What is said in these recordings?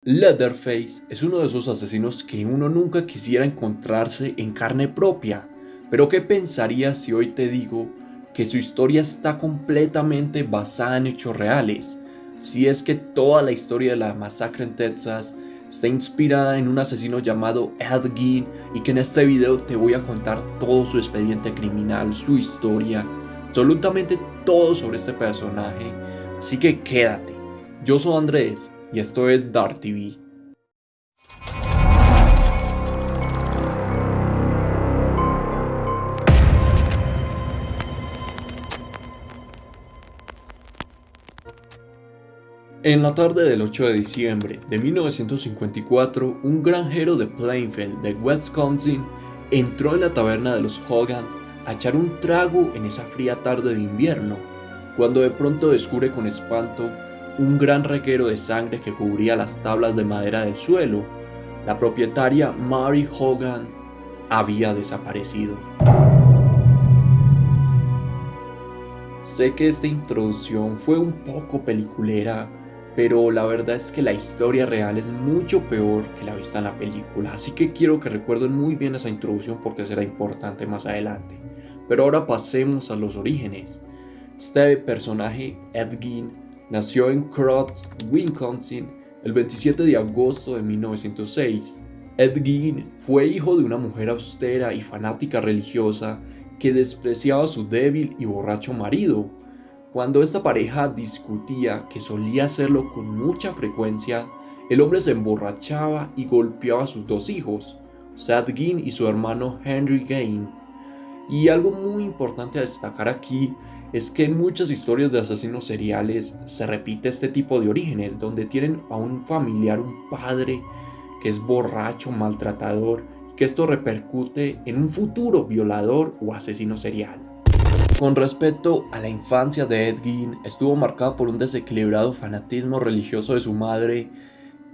Leatherface es uno de esos asesinos que uno nunca quisiera encontrarse en carne propia. Pero ¿qué pensarías si hoy te digo que su historia está completamente basada en hechos reales? Si es que toda la historia de la masacre en Texas está inspirada en un asesino llamado Ed Gein y que en este video te voy a contar todo su expediente criminal, su historia, absolutamente todo sobre este personaje. Así que quédate. Yo soy Andrés y esto es Dark TV. En la tarde del 8 de diciembre de 1954, un granjero de Plainfield, de Wisconsin, entró en la taberna de los Hogan a echar un trago en esa fría tarde de invierno, cuando de pronto descubre con espanto un gran reguero de sangre que cubría las tablas de madera del suelo. La propietaria Mary Hogan había desaparecido. Sé que esta introducción fue un poco peliculera, pero la verdad es que la historia real es mucho peor que la vista en la película, así que quiero que recuerden muy bien esa introducción porque será importante más adelante. Pero ahora pasemos a los orígenes. Este personaje, Ed Gein, nació en Crofts, Wisconsin, el 27 de agosto de 1906. Ed Gein fue hijo de una mujer austera y fanática religiosa que despreciaba a su débil y borracho marido. Cuando esta pareja discutía, que solía hacerlo con mucha frecuencia, el hombre se emborrachaba y golpeaba a sus dos hijos, Seth Gein y su hermano Henry Gein. Y algo muy importante a destacar aquí es que en muchas historias de asesinos seriales se repite este tipo de orígenes, donde tienen a un familiar, un padre que es borracho, maltratador, y que esto repercute en un futuro violador o asesino serial. Con respecto a la infancia de Ed Gein, estuvo marcada por un desequilibrado fanatismo religioso de su madre,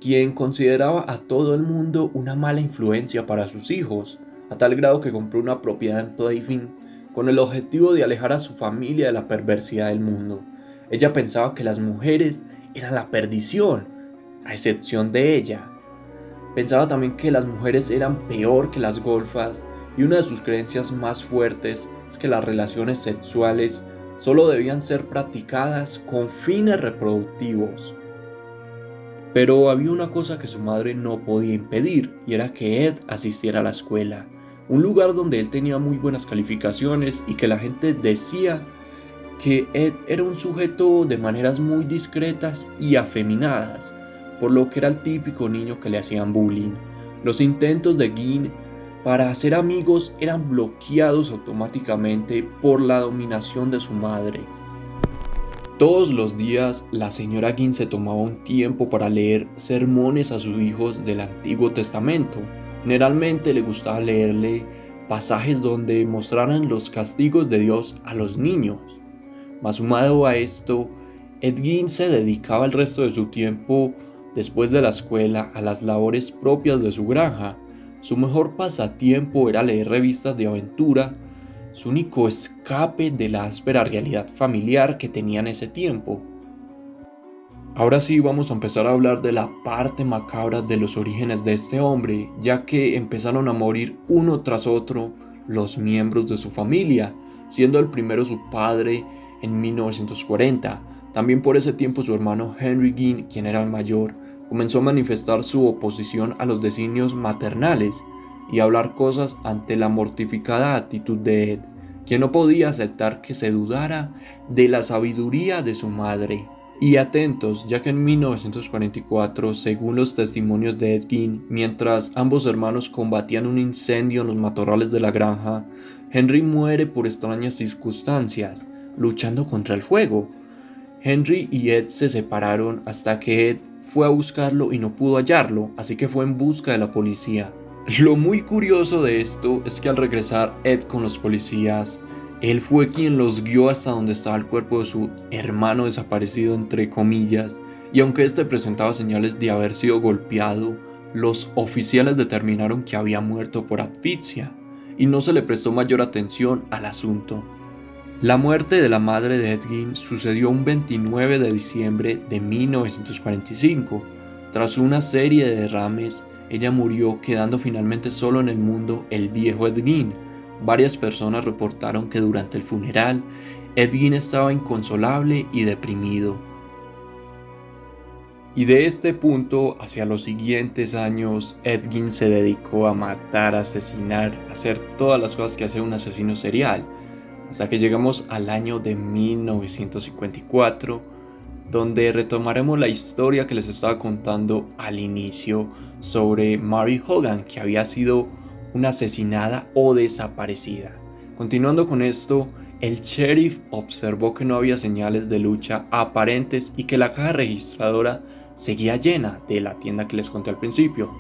quien consideraba a todo el mundo una mala influencia para sus hijos, a tal grado que compró una propiedad en Plainfield con el objetivo de alejar a su familia de la perversidad del mundo. Ella pensaba que las mujeres eran la perdición, a excepción de ella. Pensaba también que las mujeres eran peor que las golfas, y una de sus creencias más fuertes es que las relaciones sexuales solo debían ser practicadas con fines reproductivos. Pero había una cosa que su madre no podía impedir, y era que Ed asistiera a la escuela, un lugar donde él tenía muy buenas calificaciones y que la gente decía que Ed era un sujeto de maneras muy discretas y afeminadas, por lo que era el típico niño que le hacían bullying. Los intentos de Gein para hacer amigos eran bloqueados automáticamente por la dominación de su madre. Todos los días la señora Gein se tomaba un tiempo para leer sermones a sus hijos del Antiguo Testamento. Generalmente le gustaba leerle pasajes donde mostraran los castigos de Dios a los niños. Más sumado a esto, Ed Gein se dedicaba el resto de su tiempo después de la escuela a las labores propias de su granja. Su mejor pasatiempo era leer revistas de aventura, su único escape de la áspera realidad familiar que tenía en ese tiempo. Ahora sí vamos a empezar a hablar de la parte macabra de los orígenes de este hombre, ya que empezaron a morir uno tras otro los miembros de su familia, siendo el primero su padre en 1940. También por ese tiempo su hermano Henry Gein, quien era el mayor, comenzó a manifestar su oposición a los designios maternales y a hablar cosas ante la mortificada actitud de Ed, quien no podía aceptar que se dudara de la sabiduría de su madre. Y atentos, ya que en 1944, según los testimonios de Ed Gein, mientras ambos hermanos combatían un incendio en los matorrales de la granja, Henry muere por extrañas circunstancias, luchando contra el fuego. Henry y Ed se separaron hasta que Ed fue a buscarlo y no pudo hallarlo, así que fue en busca de la policía. Lo muy curioso de esto es que al regresar Ed con los policías, él fue quien los guió hasta donde estaba el cuerpo de su hermano desaparecido entre comillas, y aunque este presentaba señales de haber sido golpeado, los oficiales determinaron que había muerto por asfixia, y no se le prestó mayor atención al asunto. La muerte de la madre de Ed Gein sucedió un 29 de diciembre de 1945. Tras una serie de derrames, ella murió quedando finalmente solo en el mundo el viejo Ed Gein. Varias personas reportaron que durante el funeral, Ed Gein estaba inconsolable y deprimido. Y de este punto, hacia los siguientes años, Ed Gein se dedicó a matar, a asesinar, a hacer todas las cosas que hace un asesino serial, hasta que llegamos al año de 1954, donde retomaremos la historia que les estaba contando al inicio sobre Mary Hogan, que había sido una asesinada o desaparecida. Continuando con esto, el sheriff observó que no había señales de lucha aparentes y que la caja registradora seguía llena de la tienda que les conté al principio,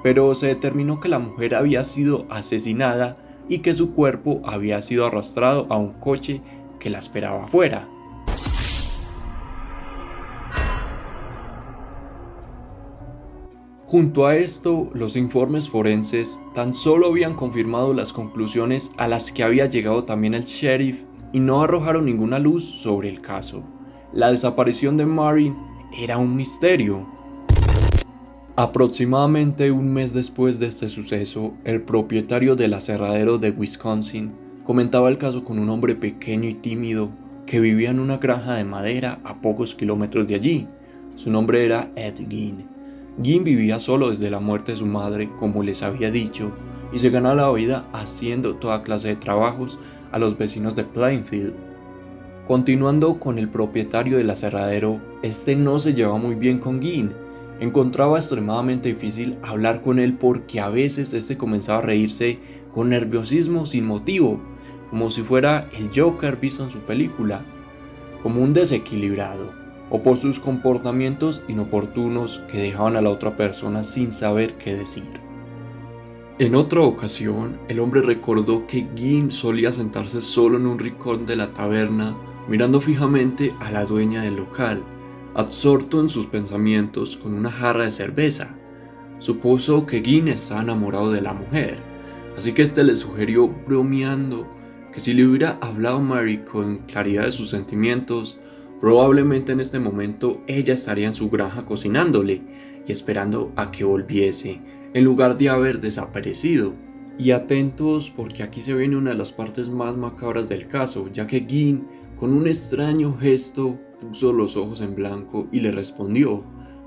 pero se determinó que la mujer había sido asesinada y que su cuerpo había sido arrastrado a un coche que la esperaba afuera. Junto a esto, los informes forenses tan solo habían confirmado las conclusiones a las que había llegado también el sheriff y no arrojaron ninguna luz sobre el caso. La desaparición de Mary era un misterio. Aproximadamente un mes después de este suceso, el propietario del aserradero de Wisconsin comentaba el caso con un hombre pequeño y tímido que vivía en una granja de madera a pocos kilómetros de allí. Su nombre era Ed Gein. Gein vivía solo desde la muerte de su madre, como les había dicho, y se ganaba la vida haciendo toda clase de trabajos a los vecinos de Plainfield. Continuando con el propietario del aserradero, este no se llevaba muy bien con Gein. Encontraba extremadamente difícil hablar con él porque a veces este comenzaba a reírse con nerviosismo sin motivo, como si fuera el Joker visto en su película, como un desequilibrado, o por sus comportamientos inoportunos que dejaban a la otra persona sin saber qué decir. En otra ocasión, el hombre recordó que Gein solía sentarse solo en un rincón de la taberna, mirando fijamente a la dueña del local, absorto en sus pensamientos con una jarra de cerveza. Supuso que Gein estaba enamorado de la mujer, así que este le sugirió bromeando que si le hubiera hablado a Mary con claridad de sus sentimientos, probablemente en este momento ella estaría en su granja cocinándole y esperando a que volviese, en lugar de haber desaparecido. Y atentos porque aquí se viene una de las partes más macabras del caso, ya que Gein, con un extraño gesto, puso los ojos en blanco y le respondió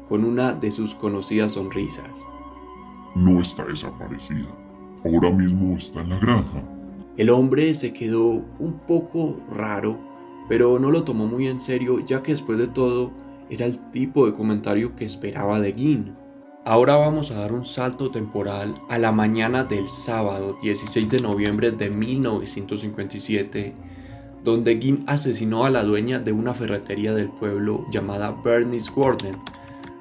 con una de sus conocidas sonrisas. No está desaparecida, ahora mismo está en la granja. El hombre se quedó un poco raro, pero no lo tomó muy en serio, ya que después de todo era el tipo de comentario que esperaba de Gein. Ahora vamos a dar un salto temporal a la mañana del sábado 16 de noviembre de 1957, donde Gein asesinó a la dueña de una ferretería del pueblo llamada Bernice Gordon.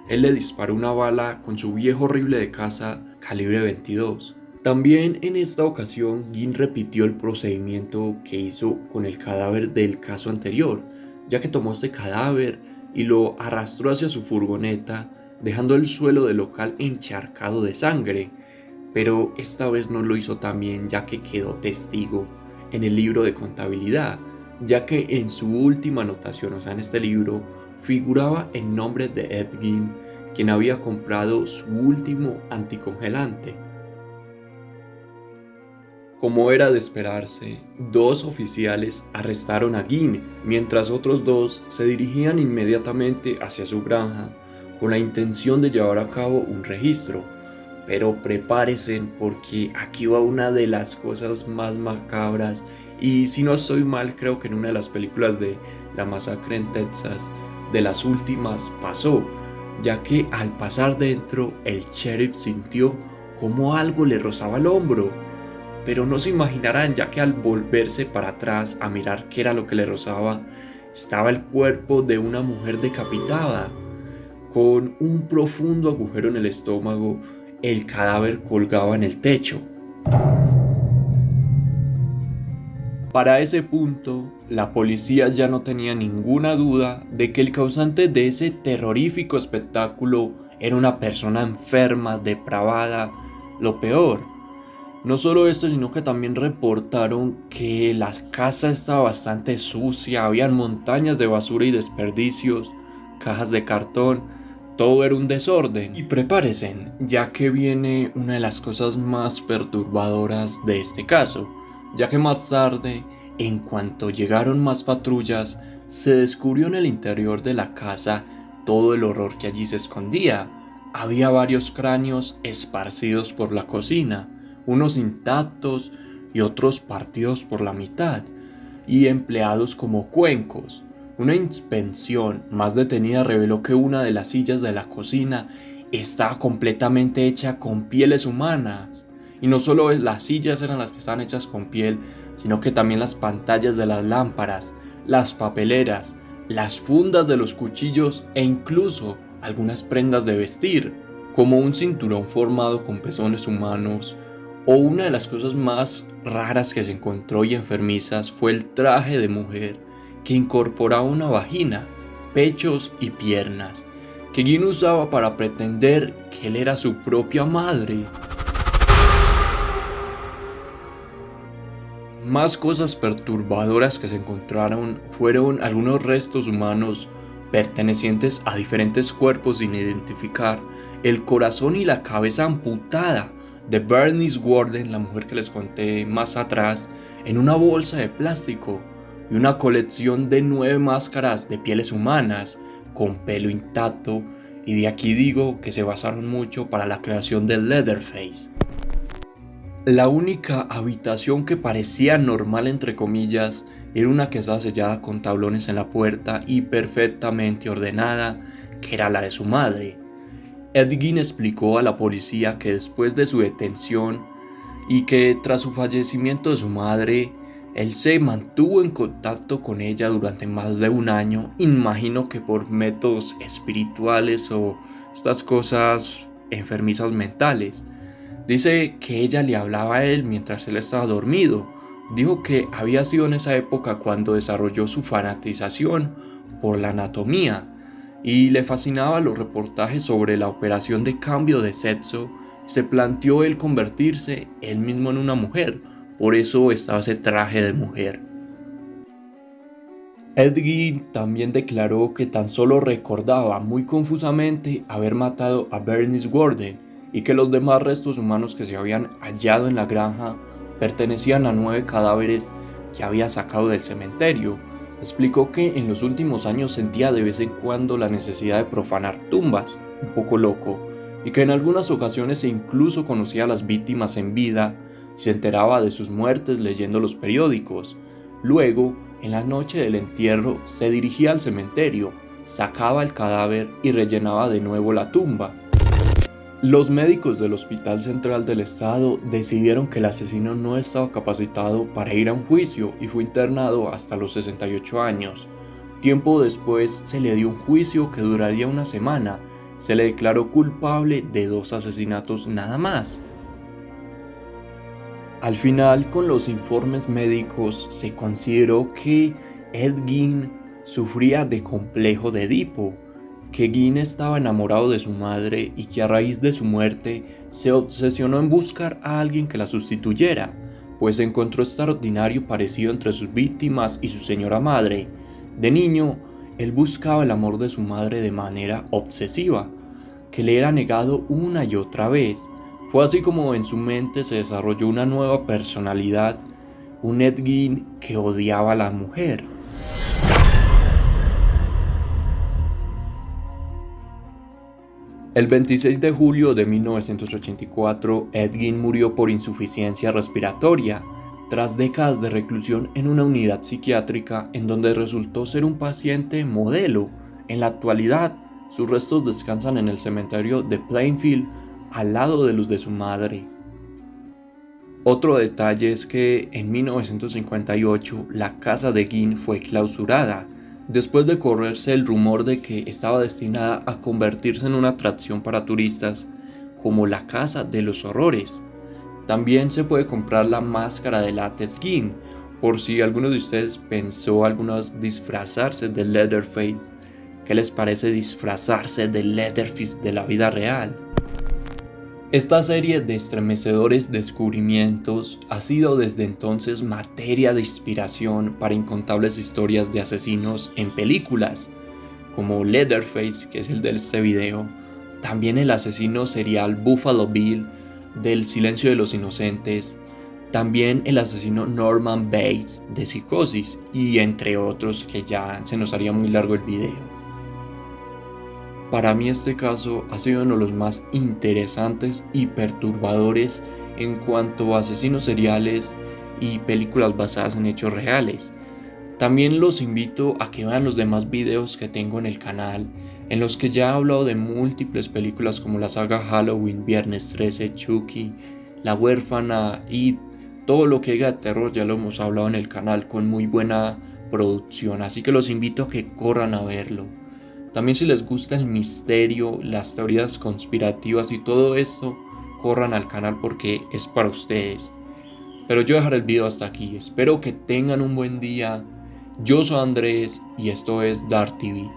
Él le disparó una bala con su viejo rifle de caza calibre 22. También en esta ocasión, Gein repitió el procedimiento que hizo con el cadáver del caso anterior, ya que tomó este cadáver y lo arrastró hacia su furgoneta, dejando el suelo del local encharcado de sangre. Pero esta vez no lo hizo tan bien, ya que quedó testigo en el libro de contabilidad, ya que en su última anotación, o sea en este libro, figuraba el nombre de Ed Gein, quien había comprado su último anticongelante. Como era de esperarse, 2 oficiales arrestaron a Gein, mientras otros 2 se dirigían inmediatamente hacia su granja con la intención de llevar a cabo un registro. Pero prepárense porque aquí va una de las cosas más macabras, y si no estoy mal, creo que en una de las películas de La Masacre en Texas, de las últimas, pasó, ya que al pasar dentro el sheriff sintió como algo le rozaba el hombro. Pero no se imaginarán, ya que al volverse para atrás a mirar qué era lo que le rozaba, estaba el cuerpo de una mujer decapitada, con un profundo agujero en el estómago. El cadáver colgaba en el techo. Para ese punto, la policía ya no tenía ninguna duda de que el causante de ese terrorífico espectáculo era una persona enferma, depravada, lo peor. No solo esto, sino que también reportaron que la casa estaba bastante sucia, habían montañas de basura y desperdicios, cajas de cartón, todo era un desorden. Y prepárense, ya que viene una de las cosas más perturbadoras de este caso, ya que más tarde, en cuanto llegaron más patrullas, se descubrió en el interior de la casa todo el horror que allí se escondía. Había varios cráneos esparcidos por la cocina, unos intactos y otros partidos por la mitad, y empleados como cuencos. Una inspección más detenida reveló que una de las sillas de la cocina estaba completamente hecha con pieles humanas. Y no solo las sillas eran las que estaban hechas con piel, sino que también las pantallas de las lámparas, las papeleras, las fundas de los cuchillos e incluso algunas prendas de vestir, como un cinturón formado con pezones humanos. O una de las cosas más raras que se encontró y enfermizas fue el traje de mujer, que incorporaba una vagina, pechos y piernas, que Gin usaba para pretender que él era su propia madre. Más cosas perturbadoras que se encontraron fueron algunos restos humanos pertenecientes a diferentes cuerpos sin identificar, el corazón y la cabeza amputada de Bernice Worden, la mujer que les conté más atrás, en una bolsa de plástico, y una colección de 9 máscaras de pieles humanas con pelo intacto, y de aquí digo que se basaron mucho para la creación de Leatherface. La única habitación que parecía normal entre comillas era una que estaba sellada con tablones en la puerta y perfectamente ordenada, que era la de su madre. Ed Gein explicó a la policía que después de su detención y que tras su fallecimiento de su madre, él se mantuvo en contacto con ella durante más de un año, imagino que por métodos espirituales o estas cosas enfermizas mentales. Dice que ella le hablaba a él mientras él estaba dormido. Dijo que había sido en esa época cuando desarrolló su fanatización por la anatomía y le fascinaban los reportajes sobre la operación de cambio de sexo. Se planteó él convertirse él mismo en una mujer, por eso estaba ese traje de mujer. Ed Gein también declaró que tan solo recordaba muy confusamente haber matado a Bernice Worden y que los demás restos humanos que se habían hallado en la granja pertenecían a 9 cadáveres que había sacado del cementerio. Explicó que en los últimos años sentía de vez en cuando la necesidad de profanar tumbas, un poco loco, y que en algunas ocasiones incluso conocía a las víctimas en vida y se enteraba de sus muertes leyendo los periódicos. Luego, en la noche del entierro, se dirigía al cementerio, sacaba el cadáver y rellenaba de nuevo la tumba. Los médicos del Hospital Central del Estado decidieron que el asesino no estaba capacitado para ir a un juicio y fue internado hasta los 68 años. Tiempo después se le dio un juicio que duraría una semana. Se le declaró culpable de 2 asesinatos nada más. Al final, con los informes médicos, se consideró que Ed Gein sufría de complejo de Edipo, que Gein estaba enamorado de su madre y que a raíz de su muerte se obsesionó en buscar a alguien que la sustituyera, pues encontró extraordinario parecido entre sus víctimas y su señora madre. De niño, él buscaba el amor de su madre de manera obsesiva, que le era negado una y otra vez. Fue así como en su mente se desarrolló una nueva personalidad, un Ed Gein que odiaba a la mujer. El 26 de julio de 1984, Ed Gein murió por insuficiencia respiratoria, tras décadas de reclusión en una unidad psiquiátrica en donde resultó ser un paciente modelo. En la actualidad, sus restos descansan en el cementerio de Plainfield, al lado de los de su madre. Otro detalle es que en 1958 la casa de Gein fue clausurada, después de correrse el rumor de que estaba destinada a convertirse en una atracción para turistas como la Casa de los Horrores. También se puede comprar la máscara de látex Gein, por si alguno de ustedes pensó alguna vez disfrazarse de Leatherface. ¿Qué les parece disfrazarse de Leatherface de la vida real? Esta serie de estremecedores descubrimientos ha sido desde entonces materia de inspiración para incontables historias de asesinos en películas, como Leatherface, que es el de este video, también el asesino serial Buffalo Bill del Silencio de los Inocentes, también el asesino Norman Bates de Psicosis y entre otros que ya se nos haría muy largo el video. Para mí este caso ha sido uno de los más interesantes y perturbadores en cuanto a asesinos seriales y películas basadas en hechos reales. También los invito a que vean los demás videos que tengo en el canal, en los que ya he hablado de múltiples películas como la saga Halloween, Viernes 13, Chucky, La Huérfana y todo lo que haya de terror ya lo hemos hablado en el canal con muy buena producción, así que los invito a que corran a verlo. También si les gusta el misterio, las teorías conspirativas y todo esto, corran al canal porque es para ustedes. Pero yo dejaré el video hasta aquí, espero que tengan un buen día. Yo soy Andrés y esto es Dark TV.